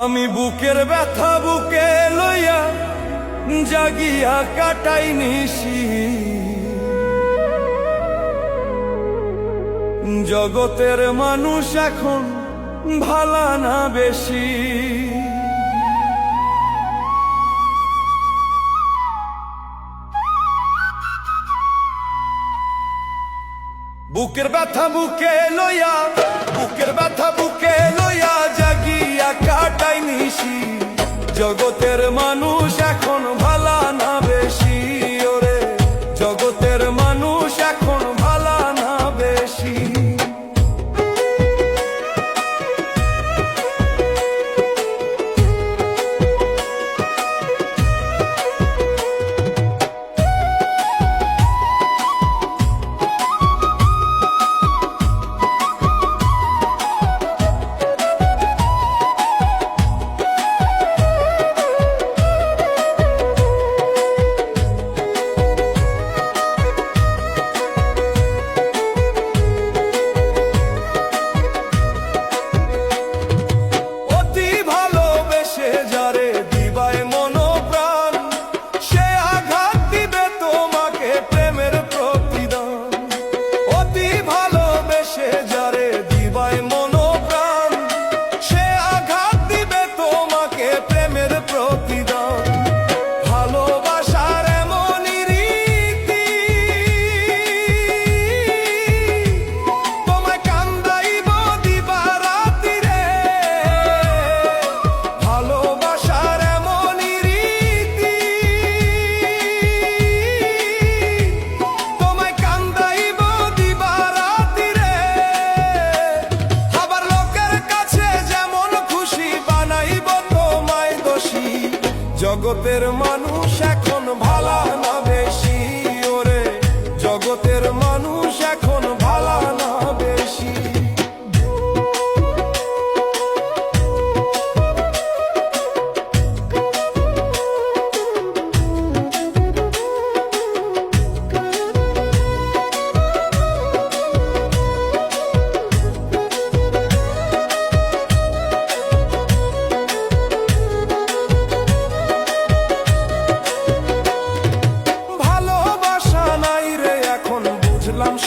আমি বুকের ব্যথা বুকে লইয়া জাগিয়া কাটাই নিশি, জগতের মানুষ এখন ভালা না বেশি। বুকের ব্যথা বুকে লইয়া, বুকের ব্যথা বুকে লইয়া জাগিয়া কাটাই নিশি, জগতের মানুষ এখন ভালা না বেশি। ওরে জগতের মানুষ এখন ভালা না বেশি। জগতের মানুষ এখন ভালা না বেশি। ওরে জগতের মানুষ এখন ভালা না বেশি।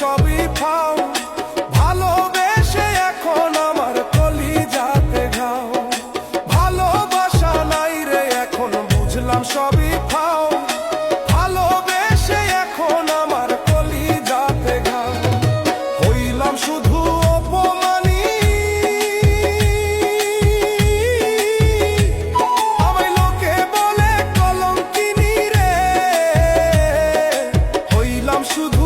সবই পাও ভালোবেসে এখন আমার কলিজাতে ঘাও। ভালোবাসা নাই রে এখন বুঝলাম সবই পাও ভালোবেসে এখন আমার কলিজাতে ঘাও। হইলাম শুধু অপমানী, আমায় লোকে বলে কলঙ্কিনী রে। হইলাম শুধু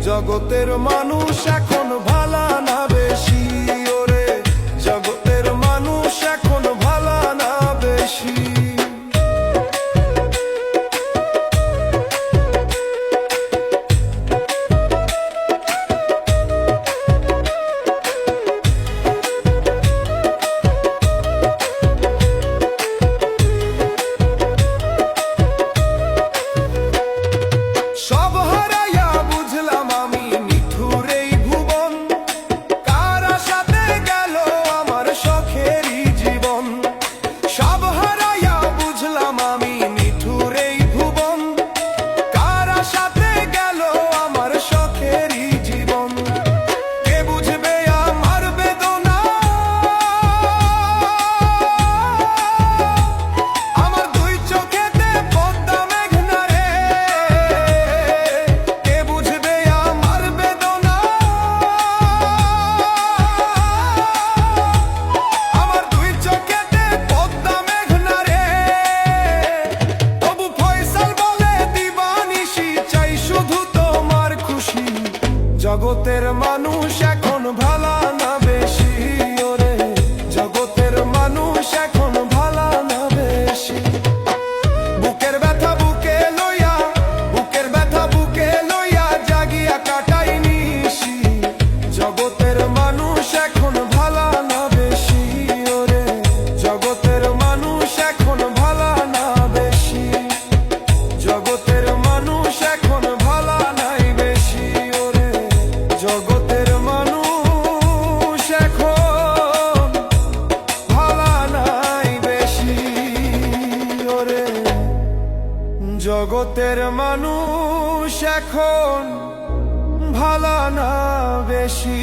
জগতের মানুষ এখন ভালা না বেশি। ওরে জগতের মানুষ এখন ভালা না বেশি। জগতের মানুষ এখন ভালা না বেশি। ওরে জগতের মানুষ এখন ভালা না বেশি। বুকের ব্যথা বুকে লইয়া, বুকের ব্যথা বুকে লইয়া জাগিয়া কাটাই নিশি, জগতের মানুষ এখন ভালা না বেশি। ওরে জগৎ জগতের মানুষ এখন ভালো না বেশি।